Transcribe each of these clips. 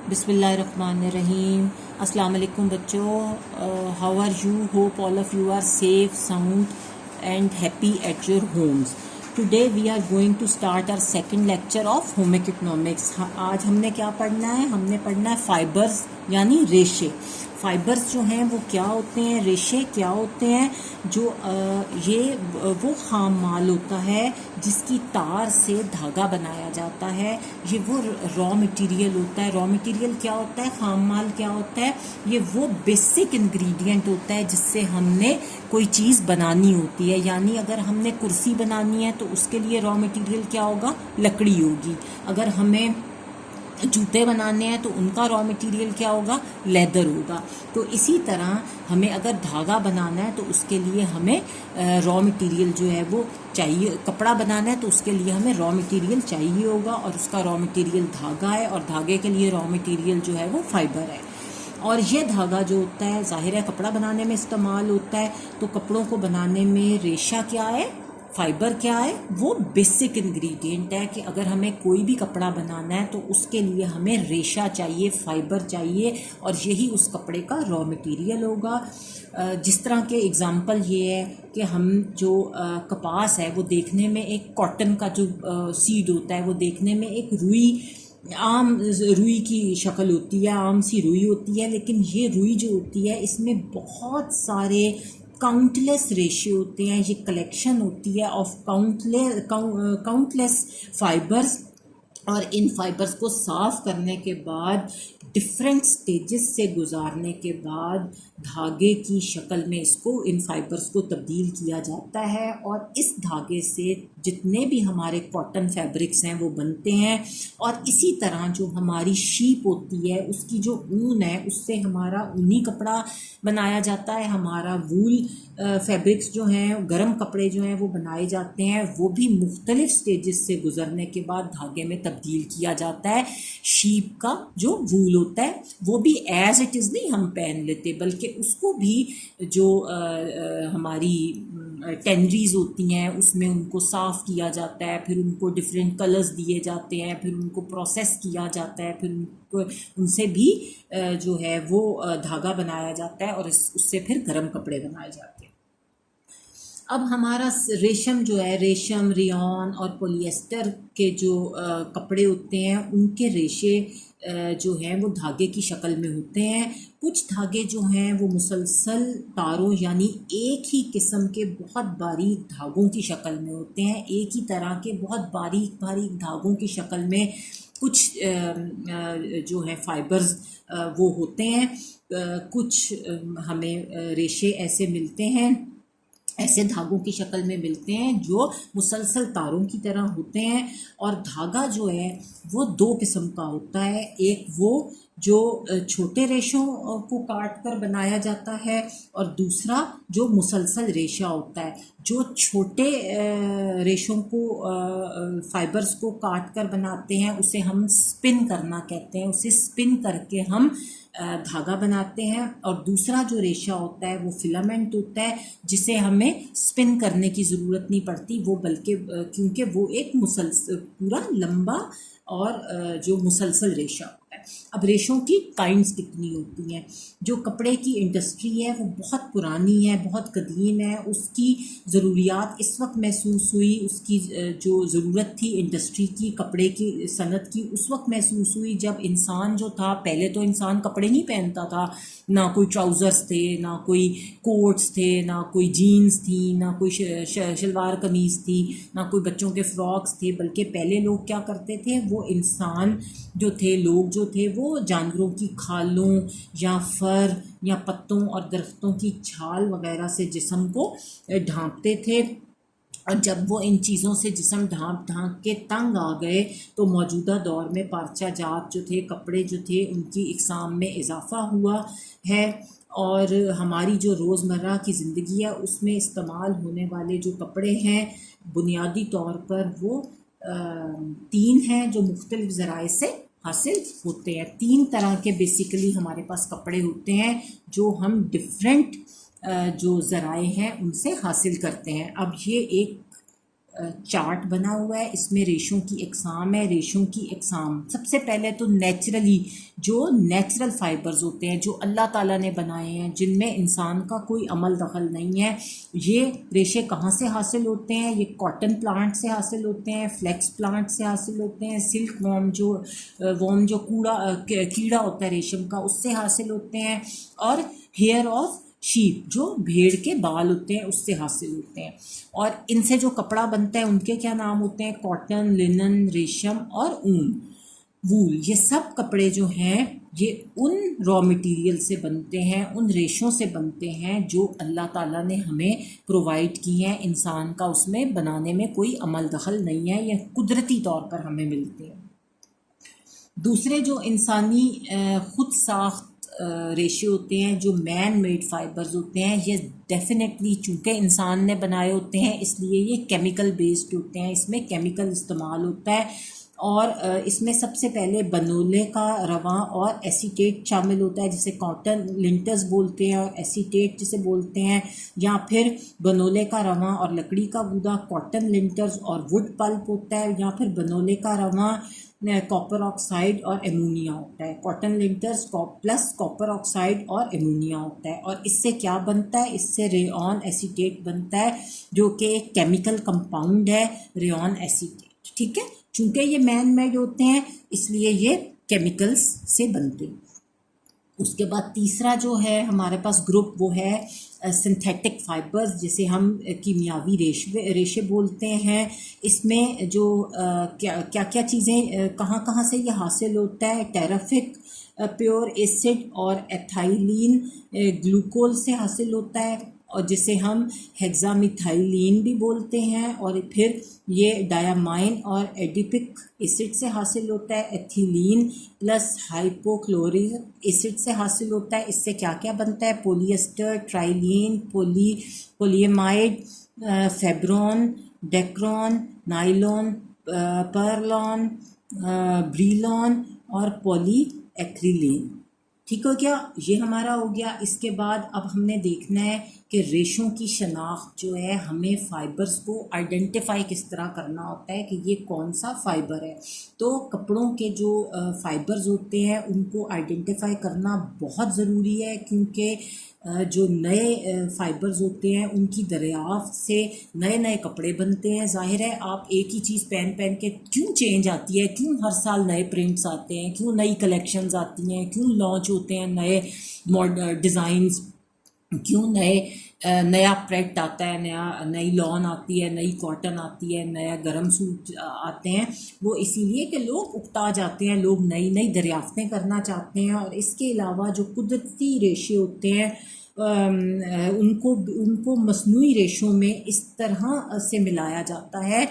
बिस्मिल्लाहिर्रहमानिर्रहीम। अस्सलाम वालेकुम बच्चों, how are you? Hope all of you are safe, sound and happy at your homes. Today we are going to start our second lecture of home economics. आज हमने क्या पढ़ना है? हमने पढ़ना है फाइबर्स यानी रेशे। फाइबर्स जो हैं वो क्या होते हैं, रेशे क्या होते हैं? जो ये वो खाम माल होता है जिसकी तार से धागा बनाया जाता है। ये वो रॉ मटेरियल होता है। रॉ मटेरियल क्या होता है? खाम माल क्या होता है? ये वो बेसिक इंग्रेडिएंट होता है जिससे हमने कोई चीज़ बनानी होती है। यानी अगर हमने कुर्सी बनानी है तो उसके लिए रॉ मटेरियल क्या होगा? लकड़ी होगी। अगर हमें जूते बनाने हैं तो उनका रॉ मटेरियल क्या होगा? लेदर होगा। तो इसी तरह हमें अगर धागा बनाना है तो उसके लिए हमें रॉ मटेरियल जो है वो चाहिए। कपड़ा बनाना है तो उसके लिए हमें रॉ मटेरियल चाहिए होगा और उसका रॉ मटेरियल धागा है, और धागे के लिए रॉ मटेरियल जो है वो फाइबर है। और ये धागा जो होता है जाहिर है कपड़ा बनाने में इस्तेमाल होता है। तो कपड़ों को बनाने में रेशा क्या है, फाइबर क्या है? वो बेसिक इंग्रेडिएंट है कि अगर हमें कोई भी कपड़ा बनाना है तो उसके लिए हमें रेशा चाहिए, फाइबर चाहिए, और यही उस कपड़े का रॉ मटेरियल होगा। जिस तरह के एग्जांपल ये है कि हम जो कपास है वो देखने में एक कॉटन का जो सीड होता है वो देखने में एक आम रुई की शक्ल होती है, आम सी रुई होती है। लेकिन ये रुई जो होती है इसमें बहुत सारे काउंटलेस रेशे होते हैं। ये कलेक्शन होती है ऑफ काउंटलेस फाइबर्स। और इन फाइबर्स को साफ करने के बाद, डिफरेंट स्टेजेस से गुजारने के बाद धागे की शक्ल में इसको, इन फाइबर्स को तब्दील किया जाता है। और इस धागे से जितने भी हमारे कॉटन फैब्रिक्स हैं वो बनते हैं। और इसी तरह जो हमारी शीप होती है उसकी जो ऊन है उससे हमारा ऊनी कपड़ा बनाया जाता है। हमारा वूल फैब्रिक्स जो हैं, गर्म कपड़े जो हैं वो बनाए जाते हैं। वो भी मुख्तलिफ स्टेजेस से गुजरने के बाद धागे में तब्दील किया जाता है। शीप का जो वूल होता है वो भी एज इट इज़ नहीं हम पहन लेते, बल्कि उसको भी जो हमारी टेनरीज होती हैं उसमें उनको साफ़ किया जाता है, फिर उनको डिफरेंट कलर्स दिए जाते हैं, फिर उनको प्रोसेस किया जाता है, फिर उनको उनसे भी जो है वो धागा बनाया जाता है और उससे फिर गर्म कपड़े बनाए जाते हैं। अब हमारा रेशम जो है, रेशम, रेयॉन और पॉलिएस्टर के जो कपड़े होते हैं उनके रेशे जो हैं वो धागे की शक्ल में होते हैं। कुछ धागे जो हैं वो मुसलसल तारों यानी एक ही किस्म के बहुत बारीक धागों की शक्ल में होते हैं। एक ही तरह के बहुत बारीक बारीक धागों की शक्ल में कुछ जो है फाइबर्स वो होते हैं। कुछ हमें रेशे ऐसे मिलते हैं, ऐसे धागों की शक्ल में मिलते हैं जो मुसलसल तारों की तरह होते हैं। और धागा जो है वो दो किस्म का होता है। एक वो जो छोटे रेशों को काट कर बनाया जाता है, और दूसरा जो मुसलसल रेशा होता है। जो छोटे रेशों को फाइबर्स को काट कर बनाते हैं उसे हम स्पिन करना कहते हैं। उसे स्पिन करके हम धागा बनाते हैं। और दूसरा जो रेशा होता है वो फिलामेंट होता है जिसे हमें स्पिन करने की ज़रूरत नहीं पड़ती, वो बल्कि क्योंकि वो एक मुसलसल पूरा लंबा और जो मुसलसल रेशा होता है। अब रेशों की काइंड्स कितनी होती हैं? जो कपड़े की इंडस्ट्री है वो बहुत पुरानी है, बहुत कदीम है। उसकी ज़रूरियात इस वक्त महसूस हुई, उसकी जो ज़रूरत थी इंडस्ट्री की, कपड़े की सनत की, उस वक्त महसूस हुई जब इंसान जो था, पहले तो इंसान कपड़े नहीं पहनता था। ना कोई ट्राउज़र्स थे, ना कोई कोट्स थे, ना कोई जीन्स थी, ना कोई शलवार कमीज़ थी, ना कोई बच्चों के फ्रॉक्स थे। बल्कि पहले लोग क्या करते थे, वो इंसान जो थे, लोग जो थे, वो जानवरों की खालों या फर या पत्तों और दरख्तों की छाल वगैरह से जिस्म को ढांपते थे। और जब वो इन चीज़ों से जिस्म ढांप के तंग आ गए तो मौजूदा दौर में पारचा जात जो थे, कपड़े जो थे, उनकी इकसाम में इजाफ़ा हुआ है। और हमारी जो रोज़मर्रा की ज़िंदगी है उसमें इस्तेमाल होने वाले जो कपड़े हैं बुनियादी तौर पर वो 3 हैं जो मुख्तलिफ ज़राए से हासिल होते हैं। 3 तरह के बेसिकली हमारे पास कपड़े होते हैं जो हम डिफरेंट जो ज़राए हैं उनसे हासिल करते हैं। अब ये एक चार्ट बना हुआ है, इसमें रेशों की इकसाम है। रेशों की इकसाम सबसे पहले तो नेचुरली जो नेचुरल फाइबर्स होते हैं जो अल्लाह ताला ने बनाए हैं, जिनमें इंसान का कोई अमल दखल नहीं है, ये रेशे कहाँ से हासिल होते हैं? ये कॉटन प्लांट से हासिल होते हैं, फ्लेक्स प्लांट से हासिल होते हैं, सिल्क वॉर्म जो कीड़ा होता है रेशम का, उससे हासिल होते हैं, और हेयर ऑफ शीप जो भेड़ के बाल होते हैं उससे हासिल होते हैं। और इनसे जो कपड़ा बनता है उनके क्या नाम होते हैं? कॉटन, लिनन, रेशम और ऊन, वूल। ये सब कपड़े जो हैं ये उन रॉ मटेरियल से बनते हैं, उन रेशों से बनते हैं जो अल्लाह ताला ने हमें प्रोवाइड की हैं। इंसान का उसमें बनाने में कोई अमल दखल नहीं है, यह कुदरती तौर पर हमें मिलते हैं। दूसरे जो इंसानी खुद साख्त रेशे होते हैं, जो मैन मेड फाइबर्स होते हैं, ये डेफिनेटली चूँकि इंसान ने बनाए होते हैं इसलिए ये केमिकल बेस्ड होते हैं, इसमें केमिकल इस्तेमाल होता है। और इसमें सबसे पहले बनोले का रवा और एसीटेट शामिल होता है, जिसे कॉटन लिंटर्स बोलते हैं, और एसीटेट जिसे बोलते हैं, या फिर बनोले का रवा और लकड़ी का गूदा कॉटन लिंटर्स और वुड पल्प होता है, या फिर बनोले का रवा कॉपर ऑक्साइड और एमोनिया होता है। Cotton Lintner's plus copper oxide और एमोनिया होता है। और इससे क्या बनता है? इससे रेयॉन एसीटेट बनता है, जो कि एक केमिकल कंपाउंड है, रेयॉन एसीटेट। ठीक है, चूँकि ये मैन मेड होते हैं इसलिए ये केमिकल्स से बनते हैं। उसके बाद तीसरा जो है हमारे पास ग्रुप वो है सिंथेटिक फाइबर्स, जिसे हम कीमियावी रेशे बोलते हैं। इसमें जो क्या क्या चीज़ें कहाँ कहाँ से ये हासिल होता है? टेराफिक प्योर एसिड और एथाइलिन ग्लूकोल से हासिल होता है, और जिसे हम हेक्सामिथाइलिन भी बोलते हैं। और फिर ये डायामाइन और एडिपिक एसिड से हासिल होता है। एथिलीन प्लस हाइपोक्लोरिक एसिड से हासिल होता है। इससे क्या क्या बनता है? पॉलिएस्टर, ट्राइलीन, पोलिएमाइड, फेब्रॉन, डेक्रॉन, नाइलॉन, पर्लॉन, ब्रीलॉन और पॉलीएक्रिलीन। ठीक हो गया, ये हमारा हो गया। इसके बाद अब हमने देखना है कि रेशों की शनाख्त जो है, हमें फ़ाइबर्स को आइडेंटिफाई किस तरह करना होता है कि ये कौन सा फ़ाइबर है। तो कपड़ों के जो फ़ाइबर्स होते हैं उनको आइडेंटिफाई करना बहुत ज़रूरी है, क्योंकि जो नए फ़ाइबर्स होते हैं उनकी दरियाफ्त से नए नए कपड़े बनते हैं। ज़ाहिर है आप एक ही चीज़ पहन पहन के क्यों चेंज आती है, क्यों हर साल नए प्रिंट्स आते हैं, क्यों नई कलेक्शंस आती हैं, क्यों लॉन्च होते हैं नए मॉडल डिज़ाइंस, क्यों नया प्रेट आता है, नई लॉन आती है, नई कॉटन आती है, नया गर्म सूट आते हैं। वो इसीलिए कि लोग उकता जाते हैं, लोग नई नई दरियाफ्तें करना चाहते हैं। और इसके अलावा जो कुदरती रेशे होते हैं उनको मसनूई रेशों में इस तरह से मिलाया जाता है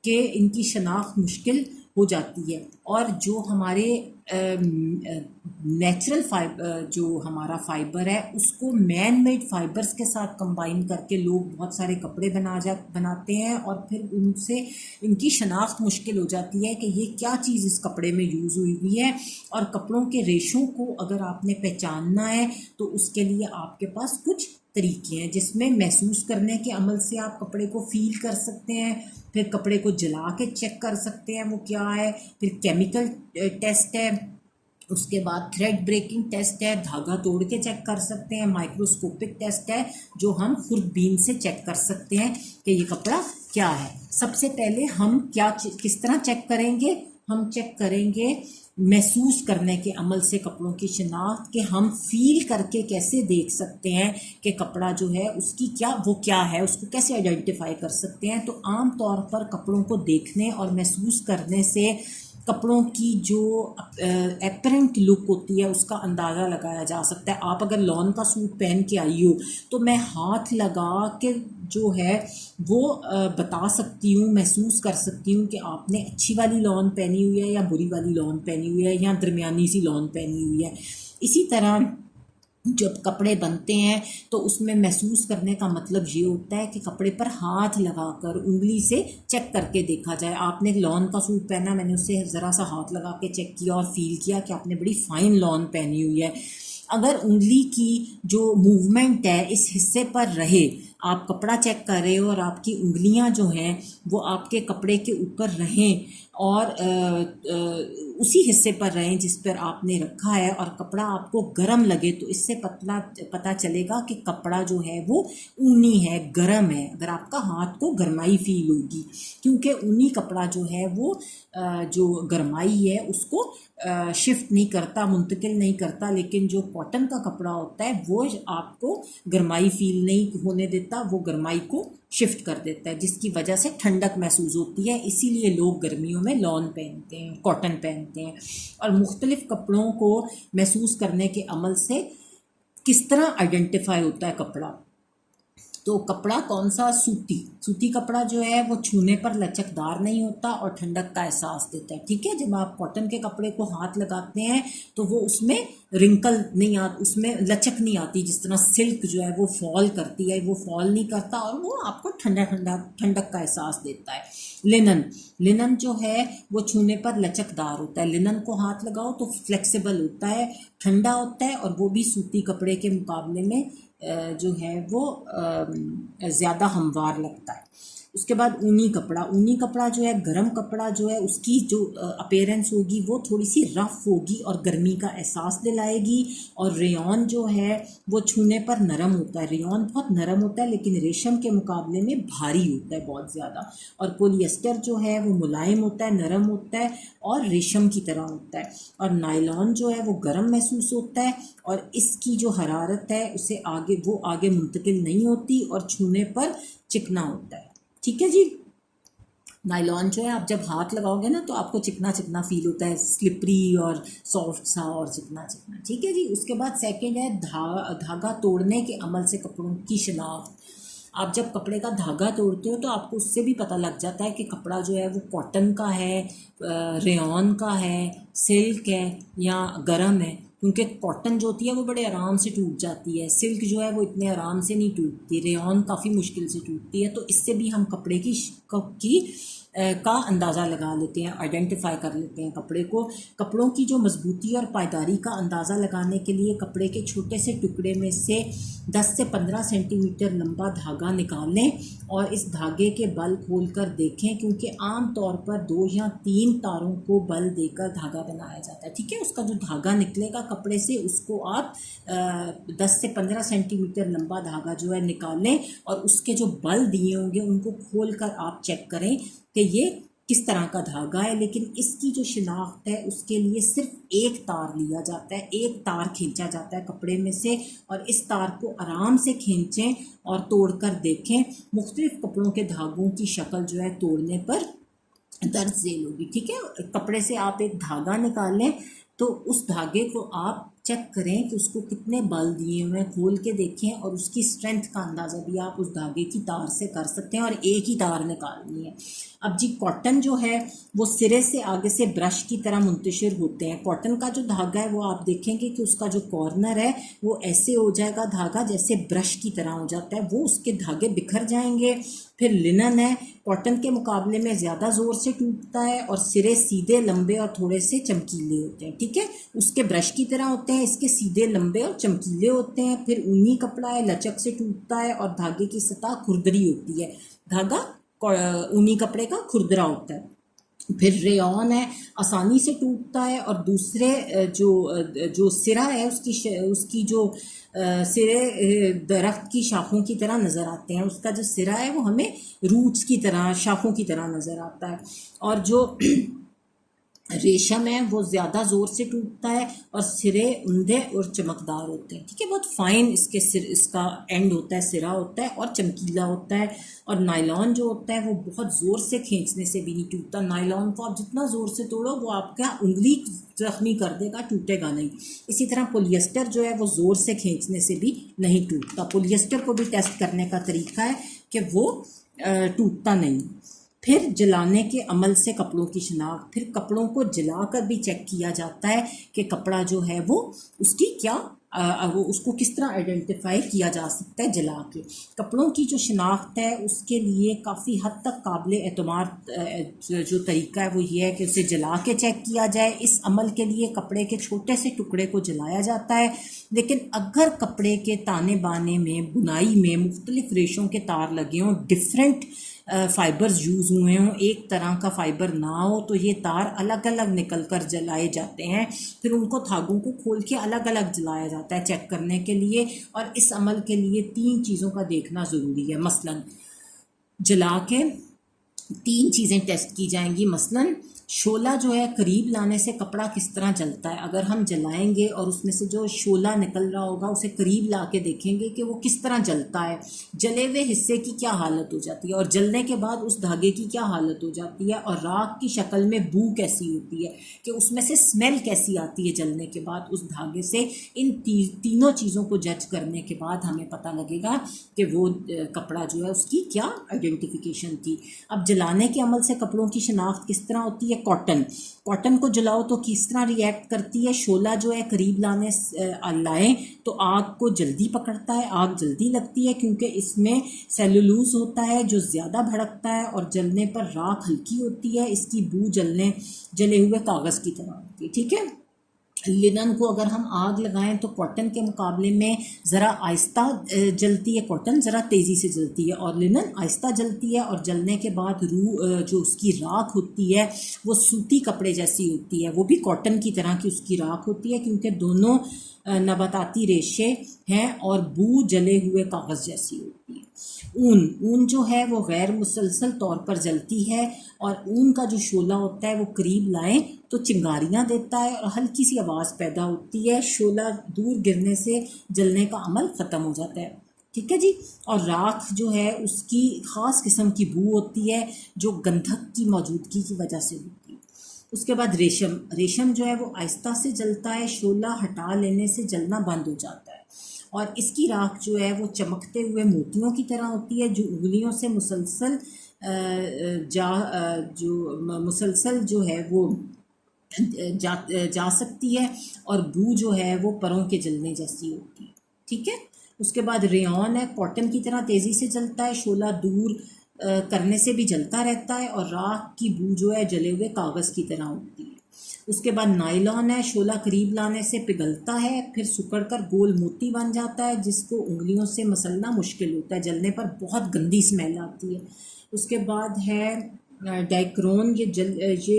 कि इनकी शनाख्त मुश्किल हो जाती है। और जो हमारे नेचुरल फाइबर जो हमारा फ़ाइबर है उसको मैन मेड फाइबर्स के साथ कंबाइन करके लोग बहुत सारे कपड़े बनाते हैं, और फिर उनसे इनकी शनाख्त मुश्किल हो जाती है कि ये क्या चीज़ इस कपड़े में यूज़ हुई है। और कपड़ों के रेशों को अगर आपने पहचानना है तो उसके लिए आपके पास कुछ तरीके हैं, जिसमें महसूस करने के अमल से आप कपड़े को फील कर सकते हैं, फिर कपड़े को जला के चेक कर सकते हैं वो क्या है, फिर केमिकल टेस्ट है, उसके बाद थ्रेड ब्रेकिंग टेस्ट है, धागा तोड़ के चेक कर सकते हैं, माइक्रोस्कोपिक टेस्ट है जो हम खुर्दबीन से चेक कर सकते हैं कि ये कपड़ा क्या है। सबसे पहले हम किस तरह चेक करेंगे? हम चेक करेंगे महसूस करने के अमल से कपड़ों की शनाख्त, कि हम फील करके कैसे देख सकते हैं कि कपड़ा जो है उसकी क्या है, उसको कैसे आइडेंटिफाई कर सकते हैं। तो आम तौर पर कपड़ों को देखने और महसूस करने से कपड़ों की जो एपरेंट लुक होती है उसका अंदाज़ा लगाया जा सकता है। आप अगर लॉन का सूट पहन के आई हो तो मैं हाथ लगा के जो है वो बता सकती हूँ, महसूस कर सकती हूँ कि आपने अच्छी वाली लॉन पहनी हुई है या बुरी वाली लॉन पहनी हुई है या दरमियानी सी लॉन पहनी हुई है। इसी तरह जब कपड़े बनते हैं तो उसमें महसूस करने का मतलब ये होता है कि कपड़े पर हाथ लगाकर उंगली से चेक करके देखा जाए। आपने लॉन का सूट पहना, मैंने उससे ज़रा सा हाथ लगा के चेक किया और फील किया कि आपने बड़ी फ़ाइन लॉन पहनी हुई है। अगर उंगली की जो मूवमेंट है इस हिस्से पर रहे आप कपड़ा चेक कर रहे हो और आपकी उंगलियां जो हैं वो आपके कपड़े के ऊपर रहें और उसी हिस्से पर रहें जिस पर आपने रखा है, और कपड़ा आपको गर्म लगे तो इससे पता चलेगा कि कपड़ा जो है वो ऊनी है, गर्म है। अगर आपका हाथ को गर्माई फील होगी, क्योंकि ऊनी कपड़ा जो है वो जो गर्माई है उसको शिफ्ट नहीं करता, मुंतकिल नहीं करता, लेकिन जो कॉटन का कपड़ा होता है वो आपको गर्माई फील नहीं होने देता, वो गर्माई को शिफ्ट कर देता है, जिसकी वजह से ठंडक महसूस होती है। इसीलिए लोग गर्मियों में लॉन पहनते हैं, कॉटन पहनते हैं। और मुख्तलिफ कपड़ों को महसूस करने के अमल से किस तरह आइडेंटिफाई होता है कपड़ा, तो कपड़ा कौन सा, सूती कपड़ा जो है वो छूने पर लचकदार नहीं होता और ठंडक का एहसास देता है। ठीक है, जब आप कॉटन के कपड़े को हाथ लगाते हैं तो वो उसमें रिंकल नहीं आती, उसमें लचक नहीं आती, जिस तरह सिल्क जो है वो फॉल करती है, वो फॉल नहीं करता और वो आपको ठंडक का एहसास देता है। लिनन जो है वो छूने पर लचकदार होता है, लिनन को हाथ लगाओ तो फ्लेक्सिबल होता है, ठंडा होता है, और वो भी सूती कपड़े के मुकाबले में जो है वो ज़्यादा हमवार लगता है। उसके बाद ऊनी कपड़ा जो है, गर्म कपड़ा जो है, उसकी जो अपीयरेंस होगी वो थोड़ी सी रफ होगी और गर्मी का एहसास दिलाएगी। और रेयॉन जो है वो छूने पर नरम होता है, रेयॉन बहुत नरम होता है लेकिन रेशम के मुकाबले में भारी होता है बहुत ज़्यादा। और पोलिएस्टर जो है वो मुलायम होता है, नरम होता है और रेशम की तरह होता है। और नायलॉन जो है वो गर्म महसूस होता है और इसकी जो हरारत है उसे आगे मुंतकिल नहीं होती और छूने पर चिकना होता है। ठीक है जी, नायलॉन जो है आप जब हाथ लगाओगे ना तो आपको चिकना चिकना फील होता है, स्लिपरी और सॉफ्ट सा और चिकना चिकना। ठीक है जी, उसके बाद सेकंड है धागा तोड़ने के अमल से कपड़ों की शिनाख्त। आप जब कपड़े का धागा तोड़ते हो तो आपको उससे भी पता लग जाता है कि कपड़ा जो है वो कॉटन का है, रेयॉन का है, सिल्क है या गरम है। क्योंकि कॉटन जो होती है वो बड़े आराम से टूट जाती है, सिल्क जो है वो इतने आराम से नहीं टूटती, रेयॉन काफ़ी मुश्किल से टूटती है। तो इससे भी हम कपड़े का अंदाज़ा लगा लेते हैं, आइडेंटिफाई कर लेते हैं कपड़े को। कपड़ों की जो मजबूती और पायदारी का अंदाज़ा लगाने के लिए कपड़े के छोटे से टुकड़े में से 10 से 15 सेंटीमीटर लंबा धागा निकालें और इस धागे के बल खोलकर देखें, क्योंकि आम तौर पर 2 या 3 तारों को बल देकर धागा बनाया जाता है। ठीक है, उसका जो धागा निकलेगा कपड़े से उसको आप 10 से 15 सेंटीमीटर लंबा धागा जो है निकालें और उसके जो बल दिए होंगे उनको खोल कर आप चेक करें कि ये किस तरह का धागा है। लेकिन इसकी जो शिनाख्त है उसके लिए सिर्फ एक तार लिया जाता है, एक तार खींचा जाता है कपड़े में से और इस तार को आराम से खींचें और तोड़कर देखें। मुख्तलिफ कपड़ों के धागों की शक्ल जो है तोड़ने पर दर्ज झेल होगी। ठीक है, कपड़े से आप एक धागा निकालें तो उस धागे को आप चेक करें कि उसको कितने बल दिए हुए हैं, खोल के देखें और उसकी स्ट्रेंथ का अंदाज़ा भी आप उस धागे की तार से कर सकते हैं और एक ही तार निकालनी है। अब जी कॉटन जो है वो सिरे से आगे से ब्रश की तरह मुंतशिर होते हैं। कॉटन का जो धागा है वो आप देखेंगे कि उसका जो कॉर्नर है वो ऐसे हो जाएगा धागा जैसे ब्रश की तरह हो जाता है, वो उसके धागे बिखर जाएंगे। फिर लिनन है, कॉटन के मुकाबले में ज़्यादा ज़ोर से टूटता है और सिरे सीधे लंबे और थोड़े से चमकीले होते हैं। ठीक है, उसके ब्रश की तरह होते हैं, इसके सीधे लंबे और चमकीले होते हैं। फिर ऊनी कपड़ा है, लचक से टूटता है और धागे की सतह खुरदरी होती है, धागा ऊनी कपड़े का खुरदरा होता है। फिर रेयॉन है, आसानी से टूटता है और दूसरे जो सिरा है उसकी जो सिरे दरख्त की शाखों की तरह नज़र आते हैं, उसका जो सिरा है वो हमें रूट्स की तरह, शाखों की तरह नज़र आता है। और जो रेशम है वो ज़्यादा ज़ोर से टूटता है और सिरे उंधे और चमकदार होते हैं। ठीक है, बहुत फाइन इसका एंड होता है, सिरा होता है और चमकीला होता है। और नायलॉन जो होता है वो बहुत ज़ोर से खींचने से भी नहीं टूटता। नायलॉन को आप जितना ज़ोर से तोड़ो वो आपका उंगली जख्मी कर देगा, टूटेगा नहीं। इसी तरह पोलिएस्टर जो है वो ज़ोर से खींचने से भी नहीं टूटता। पोलिएस्टर को भी टेस्ट करने का तरीका है कि वो टूटता नहीं। फिर जलाने के अमल से कपड़ों की शिनाख्त, फिर कपड़ों को जलाकर भी चेक किया जाता है कि कपड़ा जो है वो उसकी क्या वो उसको किस तरह आइडेंटिफाई किया जा सकता है जला के। कपड़ों की जो शिनाख्त है उसके लिए काफ़ी हद तक काबिल एतमाद जो तरीका है वो ये है कि उसे जला के चेक किया जाए। इस अमल के लिए कपड़े के छोटे से टुकड़े को जलाया जाता है, लेकिन अगर कपड़े के ताने बाने में बुनाई में मुख्तलिफ रेशों के तार लगे हों, डिफरेंट फ़ाइबर्स यूज़ हुए हों, एक तरह का फ़ाइबर ना हो, तो ये तार अलग अलग निकल कर जलाए जाते हैं। फिर उनको धागों को खोल के अलग अलग जलाया जाता है चेक करने के लिए। और इस अमल के लिए 3 चीज़ों का देखना ज़रूरी है। मसलन जला के 3 चीज़ें टेस्ट की जाएंगी। मसलन शोला जो है करीब लाने से कपड़ा किस तरह जलता है। अगर हम जलाएंगे और उसमें से जो शोला निकल रहा होगा उसे करीब ला के देखेंगे कि वो किस तरह जलता है, जले हुए हिस्से की क्या हालत हो जाती है और जलने के बाद उस धागे की क्या हालत हो जाती है, और राख की शक्ल में बू कैसी होती है, कि उसमें से स्मेल कैसी आती है जलने के बाद उस धागे से। इन तीनों चीज़ों को जज करने के बाद हमें पता लगेगा कि वो कपड़ा जो है उसकी क्या आइडेंटिफिकेशन थी। अब जलाने के अमल से कपड़ों की शिनाख्त किस तरह होती है। कॉटन को जलाओ तो किस तरह रिएक्ट करती है। शोला जो है करीब लाएं तो आग को जल्दी पकड़ता है, आग जल्दी लगती है क्योंकि इसमें सेलुलोज होता है जो ज़्यादा भड़कता है और जलने पर राख हल्की होती है। इसकी बू जले हुए कागज़ की तरह होती है। ठीक है। लिनन को अगर हम आग लगाएं तो कॉटन के मुकाबले में ज़रा आहिस्ता जलती है, कॉटन ज़रा तेज़ी से जलती है और लिनन आहिस्ता जलती है। और जलने के बाद जो उसकी राख होती है वो सूती कपड़े जैसी होती है, वो भी कॉटन की तरह की उसकी राख होती है क्योंकि दोनों नबाताती रेशे हैं और बू जले हुए कागज़ जैसी होती है। ऊन जो है वो गैर मुसलसल तौर पर जलती है और ऊन का जो शोला होता है वो करीब लाएं तो चिंगारियाँ देता है और हल्की सी आवाज़ पैदा होती है। शोला दूर गिरने से जलने का अमल ख़त्म हो जाता है। ठीक है जी। और राख जो है उसकी ख़ास किस्म की बू होती है जो गंधक की मौजूदगी की वजह से होती है। उसके बाद रेशम जो है वो आहिस्ता से जलता है, शोला हटा लेने से जलना बंद हो जाता है और इसकी राख जो है वो चमकते हुए मोतियों की तरह होती है जो उंगलियों से मुसलसल जो है वो जा सकती है और बू जो है वो परों के जलने जैसी होती है। ठीक है। उसके बाद रेयॉन है, कॉटन की तरह तेज़ी से जलता है, शोला दूर करने से भी जलता रहता है और राख की बू जो है जले हुए कागज़ की तरह होती है। उसके बाद नायलॉन है, शोला करीब लाने से पिघलता है, फिर सिकुड़कर गोल मोती बन जाता है जिसको उंगलियों से मसलना मुश्किल होता है, जलने पर बहुत गंदी स्मेल आती है। उसके बाद है डाइक्रोन, ये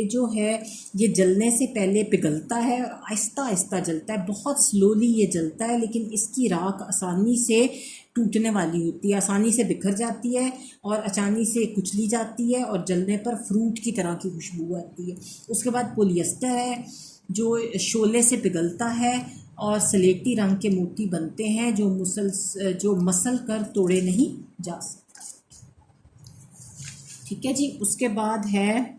जो है ये जलने से पहले पिघलता है और आहिस्ता आहिस्ता जलता है, बहुत स्लोली ये जलता है, लेकिन इसकी राख आसानी से टूटने वाली होती है, आसानी से बिखर जाती है और आसानी से कुचली जाती है और जलने पर फ्रूट की तरह की खुशबू आती है। उसके बाद पोलिएस्टर है जो शोले से पिघलता है और स्लेटी रंग के मोती बनते हैं जो मसल कर तोड़े नहीं जा सकते। ठीक है जी। उसके बाद है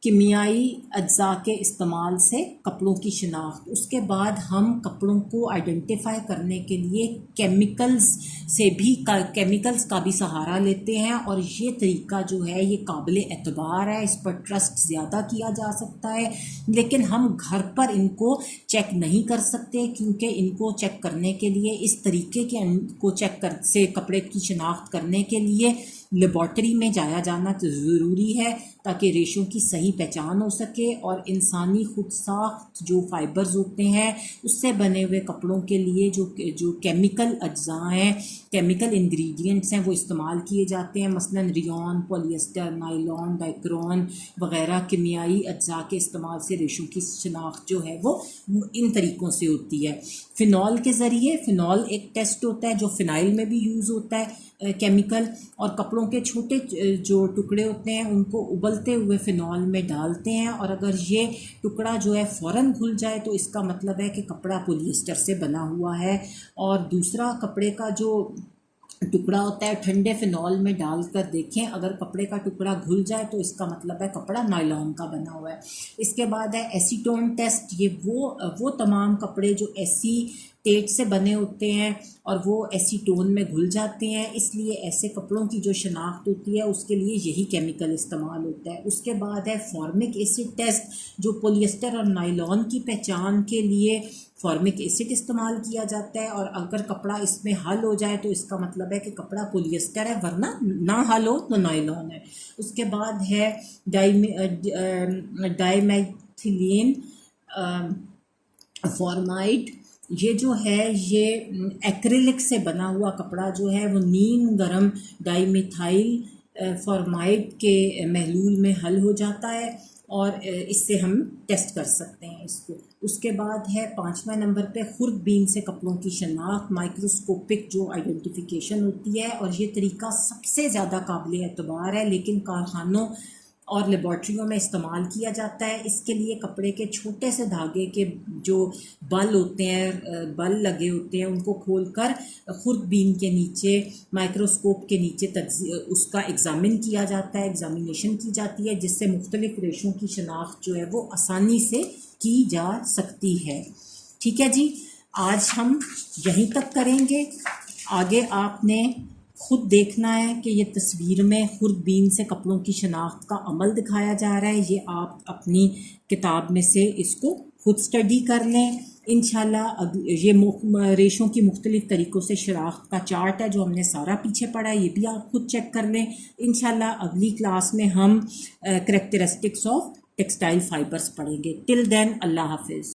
कीमियाई अज्जा के इस्तेमाल से कपड़ों की शिनाख्त। उसके बाद हम कपड़ों को आइडेंटिफाई करने के लिए केमिकल्स का भी सहारा लेते हैं और ये तरीका जो है ये काबिल एतबार है, इस पर ट्रस्ट ज़्यादा किया जा सकता है, लेकिन हम घर पर इनको चेक नहीं कर सकते क्योंकि इनको चेक करने के लिए इस तरीके को से कपड़े की शिनाख्त करने के लिए लेबॉर्ट्री में जाया जाना ज़रूरी है ताकि रेशों की सही पहचान हो सके और इंसानी खुद साख्त जो फाइबर्स होते हैं उससे बने हुए कपड़ों के लिए जो केमिकल अज्जा हैं, केमिकल इंग्रेडिएंट्स हैं वो इस्तेमाल किए जाते हैं। मसलन रियॉन, पॉलिएस्टर, नायलॉन, डाइक्रोन वगैरह कीमियाई अज्जा के इस्तेमाल से रेशों की शिनाख्त जो है वो इन तरीक़ों से होती है। फ़िनॉल के ज़रिए, फ़िनॉल एक टेस्ट होता है जो फ़िनाइल में भी यूज़ होता है केमिकल, और कपड़ों के छोटे जो टुकड़े होते हैं उनको उबलते हुए फ़िनॉल में डालते हैं और अगर ये टुकड़ा जो है फ़ौरन घुल जाए तो इसका मतलब है कि कपड़ा पॉलिएस्टर से बना हुआ है। और दूसरा कपड़े का जो टुकड़ा होता है ठंडे फ़िनॉल में डालकर देखें, अगर कपड़े का टुकड़ा घुल जाए तो इसका मतलब है कपड़ा नायलॉन का बना हुआ है। इसके बाद है एसीटोन टेस्ट। ये वो तमाम कपड़े जो स्टेट से बने होते हैं और वो एसीटोन में घुल जाते हैं, इसलिए ऐसे कपड़ों की जो शनाख्त होती है उसके लिए यही केमिकल इस्तेमाल होता है। उसके बाद है फॉर्मिक एसिड टेस्ट, जो पॉलिएस्टर और नायलॉन की पहचान के लिए फॉर्मिक एसिड इस्तेमाल किया जाता है, और अगर कपड़ा इसमें हल हो जाए तो इसका मतलब है कि कपड़ा पॉलिएस्टर है, वरना ना हल हो तो नायलॉन है। उसके बाद है डाइमेथिलीन फॉर्माइड। ये जो है ये एक्रिलिक से बना हुआ कपड़ा जो है वो नीम गर्म डाइमिथाइल फॉर्माइड के महलूल में हल हो जाता है, और इससे हम टेस्ट कर सकते हैं इसको। उसके बाद है 5वें नंबर पे खुर्दबीन से कपड़ों की शनाख्त, माइक्रोस्कोपिक जो आइडेंटिफिकेशन होती है, और ये तरीका सबसे ज़्यादा काबिल एतबार है, लेकिन कारखानों और लेबॉर्ट्रियों में इस्तेमाल किया जाता है। इसके लिए कपड़े के छोटे से धागे के जो बल होते हैं, बल लगे होते हैं, उनको खोलकर खुर्दबीन के नीचे माइक्रोस्कोप के नीचे उसका एग्ज़ामिन किया जाता है, एग्ज़ामिनेशन की जाती है, जिससे मुख्तलिफ रेशों की शनाख्त जो है वो आसानी से की जा सकती है। ठीक है जी, आज हम यहीं तक करेंगे। आगे आपने खुद देखना है कि ये तस्वीर में खुर्दबीन से कपड़ों की शनाख्त का अमल दिखाया जा रहा है, ये आप अपनी किताब में से इसको खुद स्टडी कर लें। इंशाल्लाह ये रेशों की मुख्तलिफ तरीक़ों से शनाख्त का चार्ट है जो हमने सारा पीछे पढ़ा है, ये भी आप खुद चेक कर लें। इंशाल्लाह अगली क्लास में हम करैक्टरिस्टिक्स ऑफ टेक्सटाइल फाइबर्स पढ़ेंगे। टिल देन अल्लाह हाफिज़।